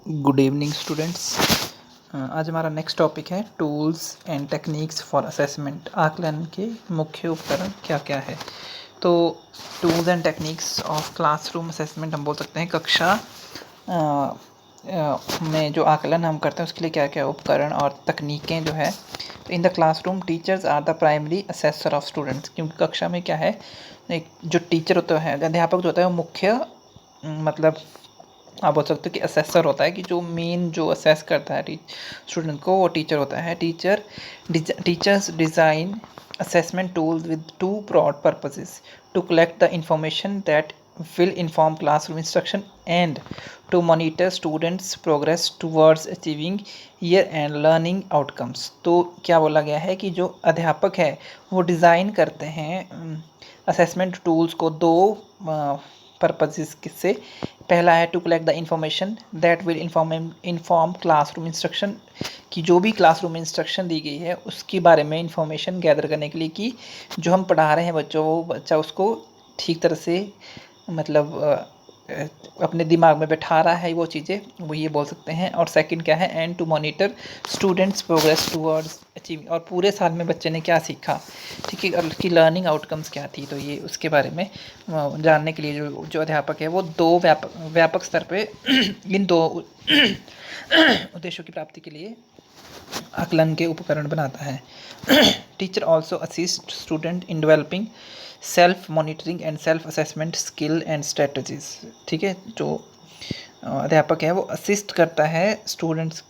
Good evening students. आज हमारा next topic है tools and techniques for assessment. आकलन के मुख्य उपकरण क्या क्या है। तो tools and techniques of classroom assessment हम बोल सकते हैं कक्षा में जो आकलन हम करते हैं उसके लिए क्या क्या उपकरण और तकनीकें जो है। तो in the classroom teachers are the primary assessor of students, क्योंकि कक्षा में क्या है, एक जो टीचर होता है, अध्यापक जो होता है वो मुख्य मतलब आप बोल सकते हो कि असेसर होता है, कि जो मेन जो असेस करता है स्टूडेंट को, वो टीचर होता है। Teachers design assessment tools with two broad purposes: to collect the information that will inform classroom instruction and to monitor students progress towards achieving year and learning outcomes। तो क्या बोला गया है कि जो अध्यापक है वो डिज़ाइन करते हैं असेसमेंट टूल्स को दो पर्पजेस से। पहला है to collect the information that will inform classroom instruction, कि जो भी क्लासरूम इंस्ट्रक्शन दी गई है उसके बारे में इंफॉर्मेशन गैदर करने के लिए, कि जो हम पढ़ा रहे हैं बच्चों, वो बच्चा उसको ठीक तरह से मतलब अपने दिमाग में बैठा रहा है वो चीज़ें, वो ये बोल सकते हैं। और सेकंड क्या है, and to monitor students progress towards achieving, और पूरे साल में बच्चे ने क्या सीखा, ठीक है, और उसकी लर्निंग आउटकम्स क्या थी। तो ये उसके बारे में जानने के लिए जो अध्यापक है वो दो व्यापक स्तर पे इन दो उद्देश्यों की प्राप्ति के लिए आकलन के उपकरण बनाता है। Teacher also assist student in developing self monitoring and self assessment skill and strategies. ठीक है, जो अध्यापक है वो असिस्ट करता है स्टूडेंट्स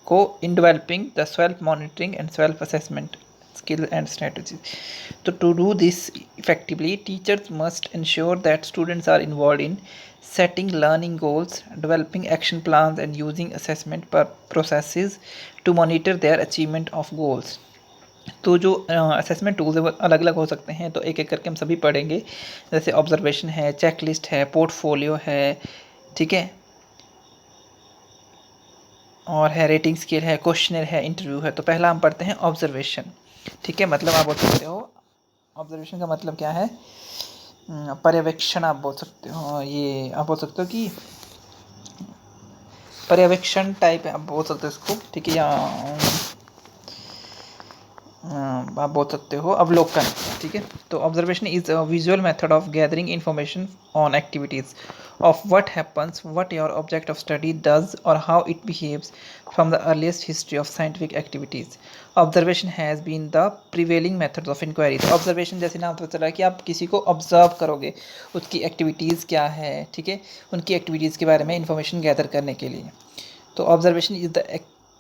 को in developing the self monitoring and self assessment skill and strategies. So to do this effectively, teachers must ensure that students are involved in setting learning goals, developing action plans and using assessment processes to monitor their achievement of goals. तो जो assessment tools है वो अलग अलग हो सकते हैं, तो एक एक करके हम सभी पढ़ेंगे। जैसे ऑब्जर्वेशन है, चेकलिस्ट है, पोर्टफोलियो है, ठीक है, और है रेटिंग स्केल है, क्वेश्चनर है, इंटरव्यू है। तो पहला हम पढ़ते हैं ऑब्जर्वेशन। ठीक है, मतलब आप बोल सकते हो ऑब्जर्वेशन का मतलब क्या है, पर्यवेक्षण आप बोल सकते हो। ये आप बोल सकते हो कि पर्यवेक्षण टाइप आप बोल सकते हो इसको, ठीक है, या आप बोल सकते हो अवलोकन। ठीक है, तो observation is a visual method of gathering information on activities of what happens, what your object of study does or how it behaves from the earliest history of scientific activities. Observation has been the prevailing method of inquiry. तो observation जैसे नाम पता चला कि आप किसी को observe करोगे, उसकी एक्टिविटीज़ क्या है, ठीक है, उनकी एक्टिविटीज़ के बारे में इंफॉर्मेशन गैदर करने के लिए। तो observation is the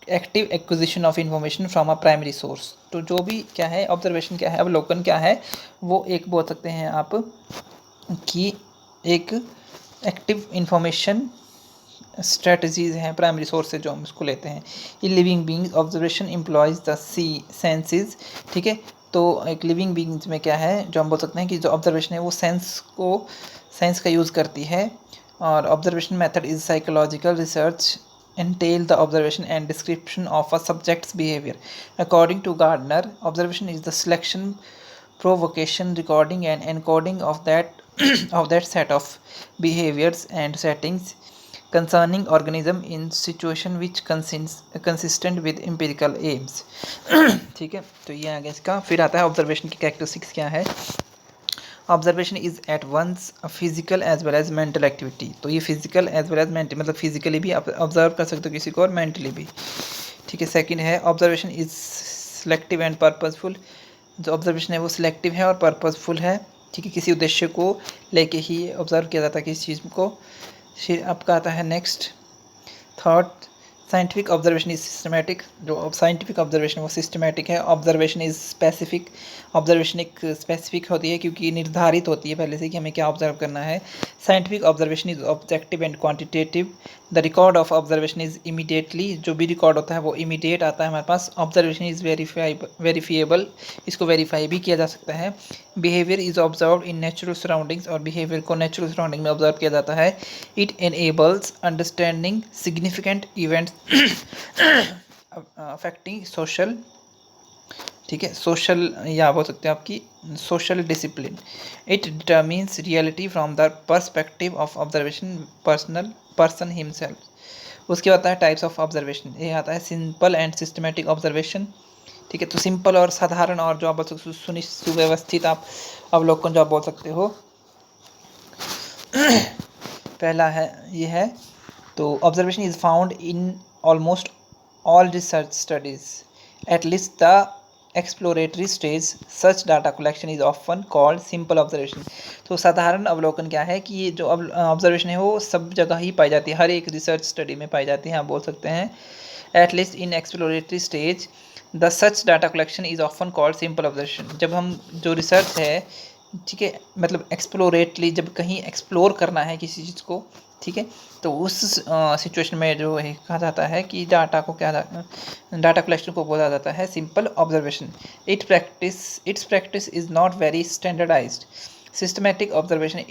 active acquisition of information from a primary source. तो जो भी क्या है, ऑब्जर्वेशन क्या है, अवलोकन क्या है, वो एक बोल सकते हैं आप कि एक एक्टिव इंफॉर्मेशन स्ट्रेटजीज हैं प्राइमरी सोर्स से जो हम इसको लेते हैं। ये living beings observation employees the senses. ठीक है, तो एक लिविंग बींग्स में क्या है, जो हम बोल सकते हैं कि जो ऑब्जर्वेशन है वो सेंस का यूज़ करती है। और observation method is psychological research entail the observation and description of a subject's behavior. According to Gardner, observation is the selection, provocation, recording and encoding of that of that set of behaviors and settings concerning organism in situation which consistent with empirical aims. ठीक है, तो ये आ गया इसका। फिर आता है observation की कैरेक्टरिस्टिक्स क्या है। Observation is at once physical as well as mental activity. तो ये physical as well as mental, मतलब फिजिकली भी आप ऑब्जर्व कर सकते हो किसी को और मेंटली भी। ठीक है, सेकंड है observation is selective and purposeful. जो ऑब्जर्वेशन है वो सिलेक्टिव है और पर्पसफुल है। ठीक है, किसी उद्देश्य को लेके ही ऑब्जर्व किया जाता है किसी चीज़ को। फिर आपका आता है next third, scientific observation is systematic. जो साइंटिफिक ऑब्जर्वेशन वो सिस्टमेटिक है। Observation is specific. ऑब्जर्वेशन एक स्पेसिफिक होती है क्योंकि निर्धारित होती है पहले से कि हमें क्या ऑब्जर्व करना है। Scientific observation is objective and quantitative. The record of observation is immediately, जो भी रिकॉर्ड होता है वो इमीडिएट आता है हमारे पास। ऑब्जर्वेशन इज वेरीफाइबल, इसको वेरीफाई भी किया जा सकता है। Behaviour is observe in natural surroundings, और बिहेवियर को नेचुरल सराउंडिंग में ऑब्जर्व किया जाता है। It enables understanding significant events affecting social, ठीक है, सोशल, या बोल सकते हैं आपकी social discipline. It determines reality from the perspective of observation person himself. उसके बाद आता है टाइप्स ऑफ ऑब्जर्वेशन, ये आता है सिंपल एंड सिस्टमेटिक ऑब्जर्वेशन। ठीक है, तो सिंपल और साधारण और जो आप बोल सकते हो सुव्यवस्थित आप अवलोकन जो आप बोल सकते हो। पहला है ये है, तो observation is found in almost all research studies at least the exploratory stage. Such data collection is often called simple observation. तो साधारण अवलोकन क्या है कि ये जो ऑब्जर्वेशन है वो सब जगह ही पाई जाती है, हर एक रिसर्च स्टडी में पाई जाती है, आप बोल सकते हैं। At least in exploratory stage the such data collection is often called simple observation. जब हम जो रिसर्च है, ठीक है, मतलब एक्सप्लोरेटली जब कहीं एक्सप्लोर करना है किसी चीज़ को, ठीक है, तो उस सिचुएशन में जो है कहा जाता है कि डाटा कलेक्शन को बोला जाता है simple observation. Its practice is not very standardized. Systematic observation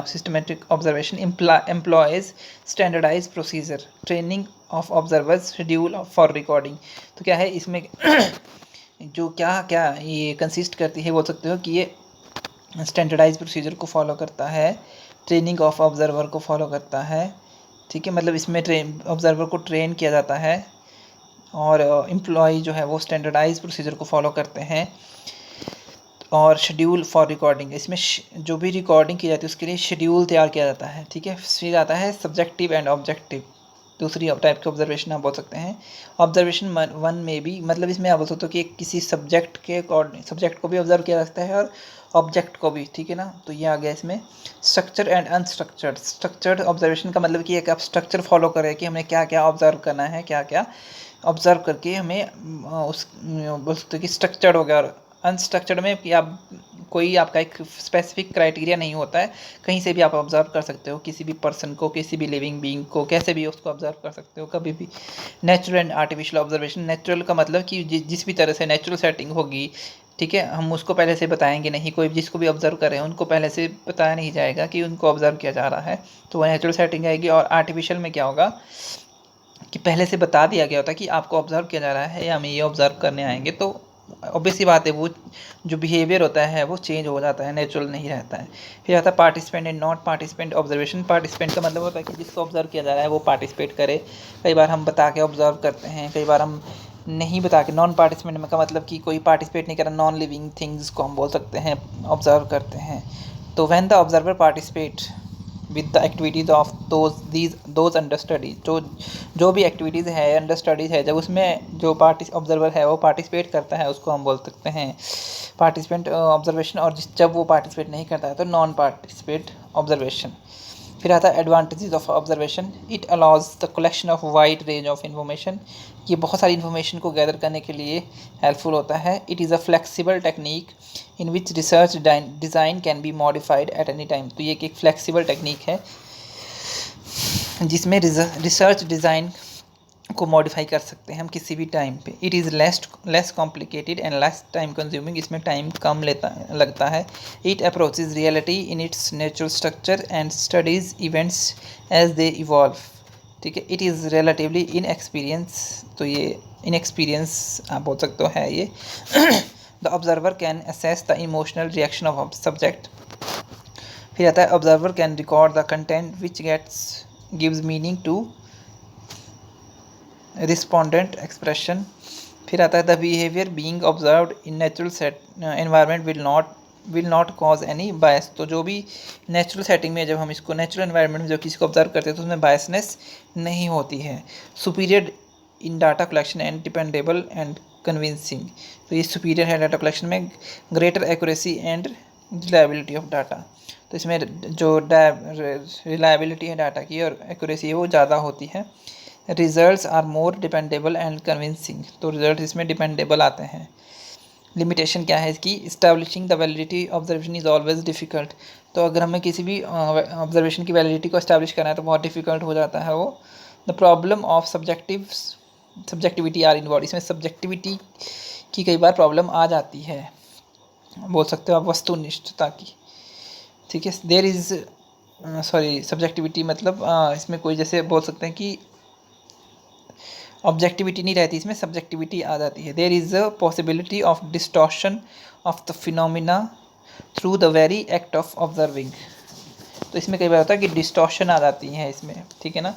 systematic observation employs standardize procedure, training of observers, schedule for recording. तो क्या है इसमें जो क्या क्या ये कंसिस्ट करती है, बोल सकते हो कि ये स्टैंडर्डाइज प्रोसीजर को फॉलो करता है, ट्रेनिंग ऑफ ऑब्जर्वर को फॉलो करता है, ठीक है, मतलब इसमें ऑब्जर्वर को ट्रेन किया जाता है, और एम्प्लॉय जो है वो स्टैंडर्डाइज प्रोसीजर को फॉलो करते हैं, और शेड्यूल फॉर रिकॉर्डिंग, इसमें जो भी रिकॉर्डिंग की जाती है उसके लिए शेड्यूल तैयार किया जाता है। ठीक है, फिर आता है सब्जेक्टिव एंड ऑब्जेक्टिव, दूसरी टाइप के ऑब्जर्वेशन आप बोल सकते हैं। ऑब्जर्वेशन वन में भी, मतलब इसमें आप बोल सकते हो कि किसी सब्जेक्ट के अकॉर्डिंग सब्जेक्ट को भी ऑब्जर्व किया जा सकता है और ऑब्जेक्ट को भी, ठीक है ना। तो ये आ गया इसमें structure and unstructured. Structured observation का मतलब कि एक आप स्ट्रक्चर फॉलो करें कि हमें क्या क्या ऑब्जर्व करना है, क्या क्या ऑब्जर्व करके हमें उस बोल सकते हो कि स्ट्रक्चर्ड हो गया। और अनस्ट्रक्चर्ड में कि आप कोई आपका एक स्पेसिफिक क्राइटेरिया नहीं होता है, कहीं से भी आप ऑब्जर्व कर सकते हो किसी भी पर्सन को, किसी भी लिविंग बीइंग को, कैसे भी उसको ऑब्जर्व कर सकते हो कभी भी। Natural and artificial observation. Natural का मतलब कि जिस भी तरह से नेचुरल सेटिंग होगी, ठीक है, हम उसको पहले से बताएंगे नहीं, कोई जिसको भी ऑब्जर्व कर रहे हैं उनको पहले से बताया नहीं जाएगा कि उनको ऑब्जर्व किया जा रहा है, तो वह नेचुरल सेटिंग आएगी। और आर्टिफिशियल में क्या होगा कि पहले से बता दिया गया होता है कि आपको ऑब्जर्व किया जा रहा है या हम ये ऑब्जर्व करने आएंगे, तो ऑब्वियस सी बात है वो जो बिहेवियर होता है वो चेंज हो जाता है, नेचुरल नहीं रहता है। फिर आता है participant and not participant observation. Participant का मतलब होता है कि जिसको ऑब्जर्व किया जा रहा है वो पार्टिसिपेट करे। कई बार हम बता के ऑब्जर्व करते हैं, कई बार हम नहीं बता के। नॉन पार्टिसिपेंट का मतलब कि कोई पार्टिसिपेट नहीं कर रहा, नॉन लिविंग थिंग्स को हम बोल सकते हैं ऑब्जर्व करते हैं। तो when the observer participate with the activities of those under studies, जो भी एक्टिविटीज़ है अंडर स्टडीज है, जब उसमें जो ऑब्जर्वर है वो पार्टिसिपेट करता है उसको हम बोल सकते हैं पार्टिसिपेंट ऑब्जर्वेशन। और जब वो पार्टिसिपेट नहीं करता है तो नॉन पार्टिसिपेट ऑब्जर्वेशन। फिर आता है advantages of observation. It allows the collection of wide range of information. ये बहुत सारी इन्फॉर्मेशन को गैदर करने के लिए हेल्पफुल होता है। It is a flexible technique in which research design can be modified at any time. तो ये एक फ्लेक्सिबल टेक्निक है जिसमें रिसर्च डिज़ाइन को मॉडिफाई कर सकते हैं हम किसी भी टाइम पे। It is less complicated and less time consuming. इसमें टाइम कम लगता है। It approaches reality in its natural structure and studies events as they evolve. ठीक है, it is relatively in experience. तो ये इन एक्सपीरियंस आप बोल सकते हो है ये। The observer can assess the emotional reaction of subject. फिर आता है observer can record the content which gives meaning to respondent expression. फिर आता है the behaviour being observed in natural environment will not cause any bias. तो जो भी natural setting में जब हम इसको नेचुरल एनवायरनमेंट में जब किसी को ऑब्जर्व करते हैं तो उसमें बायसनेस नहीं होती है। Superior in data collection and dependable and convincing. तो ये सुपीरियर है डाटा कलेक्शन में, greater accuracy and reliability of data. तो इसमें जो रिलायबिलिटी है डाटा की और एक्यूरेसी है वो ज़्यादा होती है। Results are more dependable and convincing. तो रिजल्ट इसमें डिपेंडेबल आते हैं। लिमिटेशन क्या है इसकी? Establishing the validity observation is always difficult. तो अगर हमें किसी भी ऑब्जर्वेशन की वैलिडिटी को इस्टेब्लिश करना है तो बहुत डिफ़िकल्ट हो जाता है वो। The problem of subjectivity are involve. इसमें सब्जेक्टिविटी की कई बार प्रॉब्लम आ जाती है, बोल सकते हो आप वस्तुनिष्ठता की। ठीक है, देयर इज़ सब्जेक्टिविटी मतलब इसमें कोई जैसे बोल सकते हैं कि ऑब्जेक्टिविटी नहीं रहती, इसमें सब्जेक्टिविटी आ जाती है। There is a possibility of distortion of the phenomena through the very act of observing. तो इसमें कई बार होता है कि डिस्टॉर्शन आ जाती है इसमें, ठीक है ना,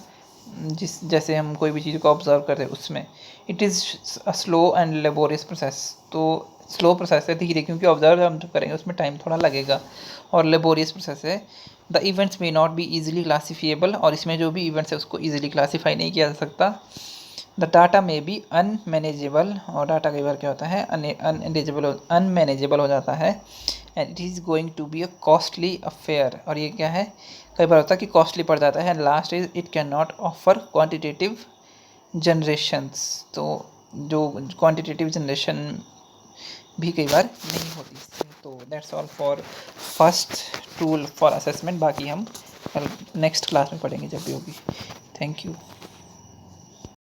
जैसे हम कोई भी चीज़ को ऑब्जर्व करते हैं उसमें। It is a slow and laborious process, तो स्लो प्रोसेस है, धीरे, क्योंकि ऑब्जर्व हम जो करेंगे उसमें टाइम थोड़ा लगेगा, और लेबोरियस प्रोसेस है। The events may not be easily classifiable, और इसमें जो भी इवेंट्स है उसको ईजिली क्लासीफाई नहीं किया जा सकता। The data may be unmanageable, और डाटा कई बार क्या होता है अनमैनेजेबल हो जाता है। And it is going to be a costly affair, और ये क्या है, कई बार होता है कि कॉस्टली पड़ जाता है। Last is it can not offer quantitative generations, तो जो क्वान्टिटेटिव जनरेशन भी कई बार नहीं होती इससे। तो that's all for first tool for assessment, बाकी हम कल नेक्स्ट क्लास में पढ़ेंगे जब भी होगी। Thank you.